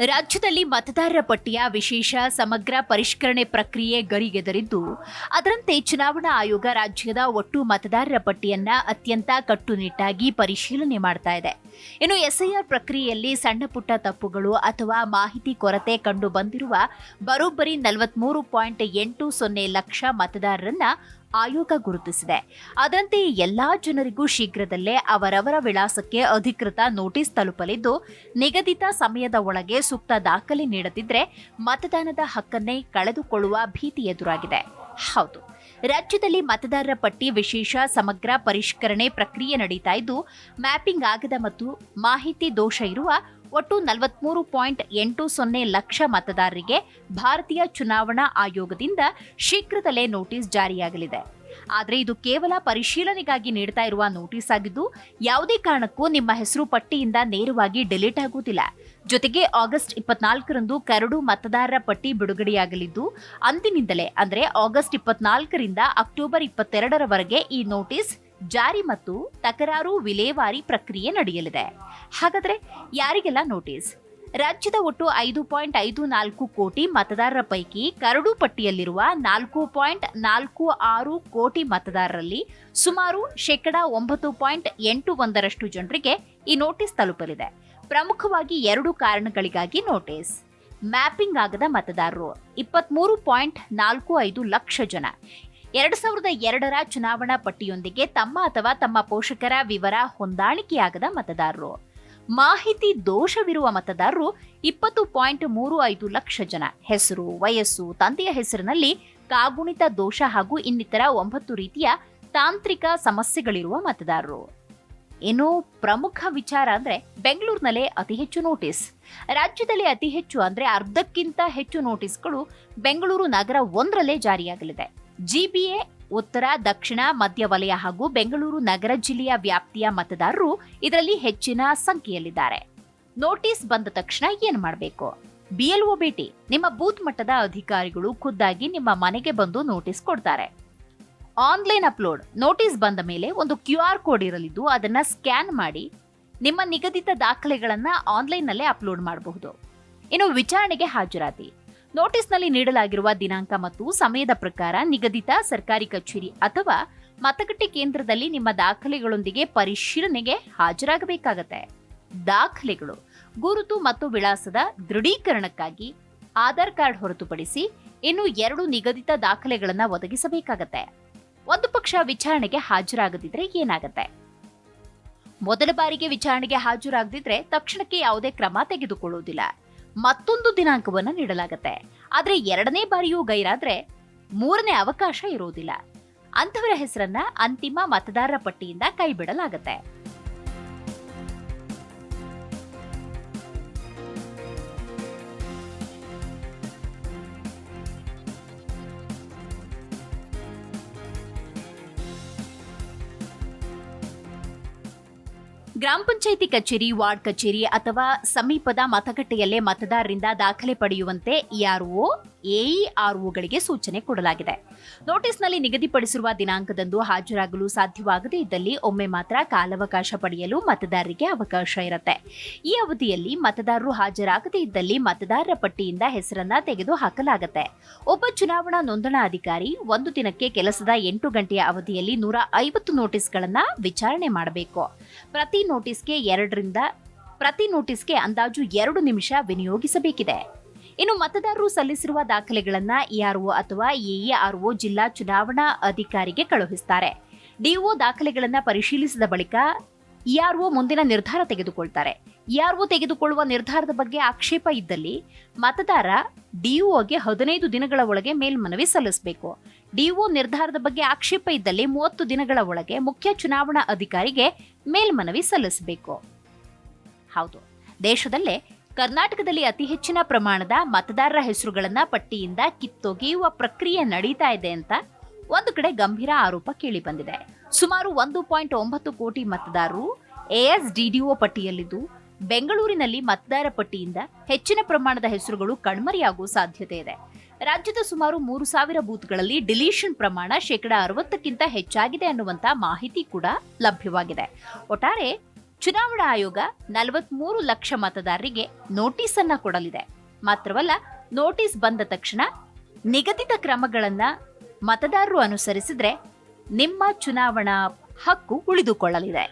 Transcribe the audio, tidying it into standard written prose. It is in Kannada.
ರಾಜ್ಯದಲ್ಲಿ ಮತದಾರರ ಪಟ್ಟಿಯ ವಿಶೇಷ ಸಮಗ್ರ ಪರಿಷ್ಕರಣೆ ಪ್ರಕ್ರಿಯೆ ಗರಿಗೆದರಿದ್ದು, ಅದರಂತೆ ಚುನಾವಣಾ ಆಯೋಗ ರಾಜ್ಯದ ಒಟ್ಟು ಮತದಾರರ ಪಟ್ಟಿಯನ್ನ ಅತ್ಯಂತ ಕಟ್ಟುನಿಟ್ಟಾಗಿ ಪರಿಶೀಲನೆ ಮಾಡ್ತಾ ಇದೆ. ಇನ್ನು ಎಸ್ಐಆರ್ ಪ್ರಕ್ರಿಯೆಯಲ್ಲಿ ಸಣ್ಣ ಪುಟ್ಟ ತಪ್ಪುಗಳು ಅಥವಾ ಮಾಹಿತಿ ಕೊರತೆ ಕಂಡು ಬಂದಿರುವ ಬರೋಬ್ಬರಿ 43.80 ಲಕ್ಷ ಮತದಾರರನ್ನ ಆಯೋಗ ಗುರುತಿಸಿದೆ. ಅದರಂತೆ ಎಲ್ಲಾ ಜನರಿಗೂ ಶೀಘ್ರದಲ್ಲೇ ಅವರವರ ವಿಳಾಸಕ್ಕೆ ಅಧಿಕೃತ ನೋಟಿಸ್ ತಲುಪಲಿದ್ದು, ನಿಗದಿತ ಸಮಯದ ಒಳಗೆ ಸೂಕ್ತ ದಾಖಲೆ ನೀಡದಿದ್ರೆ ಮತದಾನದ ಹಕ್ಕನ್ನೇ ಕಳೆದುಕೊಳ್ಳುವ ಭೀತಿ ಎದುರಾಗಿದೆ. ಹೌದು, ರಾಜ್ಯದಲ್ಲಿ ಮತದಾರರ ಪಟ್ಟಿ ವಿಶೇಷ ಸಮಗ್ರ ಪರಿಷ್ಕರಣೆ ಪ್ರಕ್ರಿಯೆ ನಡೀತಾ ಇದ್ದು, ಮ್ಯಾಪಿಂಗ್ ಆಗದ ಮತ್ತು ಮಾಹಿತಿ ದೋಷ ಇರುವ ಒಟ್ಟು 43.80 ಲಕ್ಷ ಮತದಾರರಿಗೆ ಭಾರತೀಯ ಚುನಾವಣಾ ಆಯೋಗದಿಂದ ಶೀಘ್ರದಲ್ಲೇ ನೋಟಿಸ್ ಜಾರಿಯಾಗಲಿದೆ. ಆದರೆ ಇದು ಕೇವಲ ಪರಿಶೀಲನೆಗಾಗಿ ನೀಡ್ತಾ ಇರುವ ನೋಟಿಸ್ ಆಗಿದ್ದು, ಯಾವುದೇ ಕಾರಣಕ್ಕೂ ನಿಮ್ಮ ಹೆಸರು ಪಟ್ಟಿಯಿಂದ ನೇರವಾಗಿ ಡಿಲೀಟ್ ಆಗುವುದಿಲ್ಲ. ಜೊತೆಗೆ ಆಗಸ್ಟ್ 24ರಂದು ಕರಡು ಮತದಾರರ ಪಟ್ಟಿ ಬಿಡುಗಡೆಯಾಗಲಿದ್ದು, ಅಂದಿನಿಂದಲೇ ಅಂದರೆ ಆಗಸ್ಟ್ 24ರಿಂದ ಅಕ್ಟೋಬರ್ 22ರವರೆಗೆ ಈ ನೋಟಿಸ್ ಜಾರಿ ಮತ್ತು ತಕರಾರು ವಿಲೇವಾರಿ ಪ್ರಕ್ರಿಯೆ ನಡೆಯಲಿದೆ. ಹಾಗಾದ್ರೆ ಯಾರಿಗೆಲ್ಲ ನೋಟಿಸ್? ರಾಜ್ಯದ ಒಟ್ಟು 5.54 ಕೋಟಿ ಮತದಾರರ ಪೈಕಿ ಕರಡು ಪಟ್ಟಿಯಲ್ಲಿರುವ 4.46 ಕೋಟಿ ಮತದಾರರಲ್ಲಿ ಸುಮಾರು 9.81% ಜನರಿಗೆ ಈ ನೋಟಿಸ್ ತಲುಪಲಿದೆ. ಪ್ರಮುಖವಾಗಿ 2 ಕಾರಣಗಳಿಗಾಗಿ ನೋಟಿಸ್. ಮ್ಯಾಪಿಂಗ್ ಆಗದ ಮತದಾರರು 23.45 ಲಕ್ಷ ಜನ 2002ರ ಚುನಾವಣಾ ಪಟ್ಟಿಯೊಂದಿಗೆ ತಮ್ಮ ಅಥವಾ ತಮ್ಮ ಪೋಷಕರ ವಿವರ ಹೊಂದಾಣಿಕೆಯಾಗದ ಮತದಾರರು. ಮಾಹಿತಿ ದೋಷವಿರುವ ಮತದಾರರು 20.35 ಲಕ್ಷ ಜನ ಹೆಸರು, ವಯಸ್ಸು, ತಂದೆಯ ಹೆಸರಿನಲ್ಲಿ ಕಾಗುಣಿತ ದೋಷ ಹಾಗೂ ಇನ್ನಿತರ 9 ರೀತಿಯ ತಾಂತ್ರಿಕ ಸಮಸ್ಯೆಗಳಿರುವ ಮತದಾರರು. ಇನ್ನು ಪ್ರಮುಖ ವಿಚಾರ ಅಂದ್ರೆ ಬೆಂಗಳೂರಿನಲ್ಲೇ ಅತಿ ಹೆಚ್ಚು ನೋಟಿಸ್. ರಾಜ್ಯದಲ್ಲಿ ಅತಿ ಹೆಚ್ಚು ಅಂದ್ರೆ ಅರ್ಧಕ್ಕಿಂತ ಹೆಚ್ಚು ನೋಟಿಸ್ಗಳು ಬೆಂಗಳೂರು ನಗರ 1ರಲ್ಲೇ ಜಾರಿಯಾಗಲಿದೆ. ಜಿಬಿಎ ಉತ್ತರ, ದಕ್ಷಿಣ, ಮಧ್ಯ ವಲಯ ಹಾಗೂ ಬೆಂಗಳೂರು ನಗರ ಜಿಲ್ಲೆಯ ವ್ಯಾಪ್ತಿಯ ಮತದಾರರು ಇದರಲ್ಲಿ ಹೆಚ್ಚಿನ ಸಂಖ್ಯೆಯಲ್ಲಿದ್ದಾರೆ. ನೋಟಿಸ್ ಬಂದ ತಕ್ಷಣ ಏನು ಮಾಡಬೇಕು? ಬಿಎಲ್ಒ ಭೇಟಿ. ನಿಮ್ಮ ಬೂತ್ ಮಟ್ಟದ ಅಧಿಕಾರಿಗಳು ಖುದ್ದಾಗಿ ನಿಮ್ಮ ಮನೆಗೆ ಬಂದು ನೋಟಿಸ್ ಕೊಡ್ತಾರೆ. Online upload. ನೋಟಿಸ್ ಬಂದ ಮೇಲೆ ಒಂದು QR ಕೋಡ್ ಇರಲಿದ್ದು, ಅದನ್ನ ಸ್ಕ್ಯಾನ್ ಮಾಡಿ ನಿಮ್ಮ ನಿಗದಿತ ದಾಖಲೆಗಳನ್ನ ಆನ್ಲೈನ್ನಲ್ಲೇ ಅಪ್ಲೋಡ್ ಮಾಡಬಹುದು. ಇನ್ನು ವಿಚಾರಣೆಗೆ ಹಾಜರಾತಿ. ನೋಟಿಸ್ನಲ್ಲಿ ನೀಡಲಾಗಿರುವ ದಿನಾಂಕ ಮತ್ತು ಸಮಯದ ಪ್ರಕಾರ ನಿಗದಿತ ಸರ್ಕಾರಿ ಕಚೇರಿ ಅಥವಾ ಮತಗಟ್ಟೆ ಕೇಂದ್ರದಲ್ಲಿ ನಿಮ್ಮ ದಾಖಲೆಗಳೊಂದಿಗೆ ಪರಿಶೀಲನೆಗೆ ಹಾಜರಾಗಬೇಕಾಗತ್ತೆ. ದಾಖಲೆಗಳು: ಗುರುತು ಮತ್ತು ವಿಳಾಸದ ದೃಢೀಕರಣಕ್ಕಾಗಿ ಆಧಾರ್ ಕಾರ್ಡ್ ಹೊರತುಪಡಿಸಿ ಇನ್ನು 2 ನಿಗದಿತ ದಾಖಲೆಗಳನ್ನ ಒದಗಿಸಬೇಕಾಗತ್ತೆ. ಒಂದು ಪಕ್ಷ ವಿಚಾರಣೆಗೆ ಹಾಜರಾಗದಿದ್ರೆ ಏನಾಗತ್ತೆ? ಮೊದಲ ಬಾರಿಗೆ ವಿಚಾರಣೆಗೆ ಹಾಜರಾಗದಿದ್ರೆ ತಕ್ಷಣಕ್ಕೆ ಯಾವುದೇ ಕ್ರಮ ತೆಗೆದುಕೊಳ್ಳುವುದಿಲ್ಲ. ಮತ್ತೊಂದು ದಿನಾಂಕವನ್ನು ನೀಡಲಾಗುತ್ತೆ. ಆದರೆ 2ನೇ ಬಾರಿಯೂ ಗೈರಾದ್ರೆ 3ನೇ ಅವಕಾಶ ಇರುವುದಿಲ್ಲ. ಅಂಥವರ ಹೆಸರನ್ನ ಅಂತಿಮ ಮತದಾರರ ಪಟ್ಟಿಯಿಂದ ಕೈಬಿಡಲಾಗುತ್ತೆ. ಗ್ರಾಮ ಪಂಚಾಯಿತಿ ಕಚೇರಿ, ವಾರ್ಡ್ ಕಚೇರಿ ಅಥವಾ ಸಮೀಪದ ಮತಗಟ್ಟೆಯಲ್ಲೇ ಮತದಾರರಿಂದ ದಾಖಲೆ ಪಡೆಯುವಂತೆ ERO, AEROಗಳಿಗೆ ಸೂಚನೆ ಕೊಡಲಾಗಿದೆ. ನೋಟಿಸ್ನಲ್ಲಿ ನಿಗದಿಪಡಿಸಿರುವ ದಿನಾಂಕದಂದು ಹಾಜರಾಗಲು ಸಾಧ್ಯವಾಗದೇ ಇದ್ದಲ್ಲಿ ಒಮ್ಮೆ ಮಾತ್ರ ಕಾಲಾವಕಾಶ ಪಡೆಯಲು ಮತದಾರರಿಗೆ ಅವಕಾಶ ಇರುತ್ತೆ. ಈ ಅವಧಿಯಲ್ಲಿ ಮತದಾರರು ಹಾಜರಾಗದೇ ಇದ್ದಲ್ಲಿ ಮತದಾರರ ಪಟ್ಟಿಯಿಂದ ಹೆಸರನ್ನ ತೆಗೆದು ಹಾಕಲಾಗುತ್ತೆ. ಒಬ್ಬ ಚುನಾವಣಾ ನೋಂದಣಾಧಿಕಾರಿ ಒಂದು ದಿನಕ್ಕೆ ಕೆಲಸದ 8 ಗಂಟೆಯ ಅವಧಿಯಲ್ಲಿ 150 ನೋಟಿಸ್ಗಳನ್ನ ವಿಚಾರಣೆ ಮಾಡಬೇಕು. ಪ್ರತಿ ನೋಟಿಸ್ಗೆ ಅಂದಾಜು 2 ನಿಮಿಷ ವಿನಿಯೋಗಿಸಬೇಕಿದೆ. ಇನ್ನು ಮತದಾರರು ಸಲ್ಲಿಸಿರುವ ದಾಖಲೆಗಳನ್ನ ERO ಅಥವಾ AERO ಜಿಲ್ಲಾ ಚುನಾವಣಾ ಅಧಿಕಾರಿಗೆ ಕಳುಹಿಸುತ್ತಾರೆ. DO ದಾಖಲೆಗಳನ್ನ ಪರಿಶೀಲಿಸಿದ ಬಳಿಕ ERO ಮುಂದಿನ ನಿರ್ಧಾರ ತೆಗೆದುಕೊಳ್ತಾರೆ. ERO ತೆಗೆದುಕೊಳ್ಳುವ ನಿರ್ಧಾರದ ಬಗ್ಗೆ ಆಕ್ಷೇಪ ಇದ್ದಲ್ಲಿ ಮತದಾರ DOಗೆ 15 ದಿನಗಳ ಒಳಗೆ ಮೇಲ್ಮನವಿ ಸಲ್ಲಿಸಬೇಕು. DO ನಿರ್ಧಾರದ ಬಗ್ಗೆ ಆಕ್ಷೇಪ ಇದ್ದಲ್ಲಿ 30 ದಿನಗಳ ಒಳಗೆ ಮುಖ್ಯ ಚುನಾವಣಾ ಅಧಿಕಾರಿಗೆ ಮೇಲ್ಮನವಿ ಸಲ್ಲಿಸಬೇಕು. ಹೌದು, ದೇಶದಲ್ಲೇ ಕರ್ನಾಟಕದಲ್ಲಿ ಅತಿ ಹೆಚ್ಚಿನ ಪ್ರಮಾಣದ ಮತದಾರರ ಹೆಸರುಗಳನ್ನ ಪಟ್ಟಿಯಿಂದ ಕಿತ್ತೊಗೆಯುವ ಪ್ರಕ್ರಿಯೆ ನಡೀತಾ ಇದೆ ಅಂತ ಒಂದು ಕಡೆ ಗಂಭೀರ ಆರೋಪ ಕೇಳಿ ಬಂದಿದೆ. ಸುಮಾರು 1.9 ಕೋಟಿ ಮತದಾರರು ASDDO ಪಟ್ಟಿಯಲ್ಲಿದ್ದು, ಬೆಂಗಳೂರಿನಲ್ಲಿ ಮತದಾರ ಪಟ್ಟಿಯಿಂದ ಹೆಚ್ಚಿನ ಪ್ರಮಾಣದ ಹೆಸರುಗಳು ಕಣ್ಮರೆಯಾಗುವ ಸಾಧ್ಯತೆ ಇದೆ. ರಾಜ್ಯದ ಸುಮಾರು 3,000 ಬೂತ್ಗಳಲ್ಲಿ ಡಿಲೀಷನ್ ಪ್ರಮಾಣ 60%ಕ್ಕಿಂತ ಹೆಚ್ಚಾಗಿದೆ ಅನ್ನುವಂತ ಮಾಹಿತಿ ಕೂಡ ಲಭ್ಯವಾಗಿದೆ. ಒಟ್ಟಾರೆ ಚುನಾವಣಾ ಆಯೋಗ 43 ಲಕ್ಷ ಮತದಾರರಿಗೆ ನೋಟಿಸ್ ಅನ್ನ ಕೊಡಲಿದೆ. ಮಾತ್ರವಲ್ಲ, ನೋಟಿಸ್ ಬಂದ ತಕ್ಷಣ ನಿಗದಿತ ಕ್ರಮಗಳನ್ನ ಮತದಾರರು ಅನುಸರಿಸಿದ್ರೆ ನಿಮ್ಮ ಚುನಾವಣಾ ಹಕ್ಕು ಉಳಿದುಕೊಳ್ಳಲಿದೆ.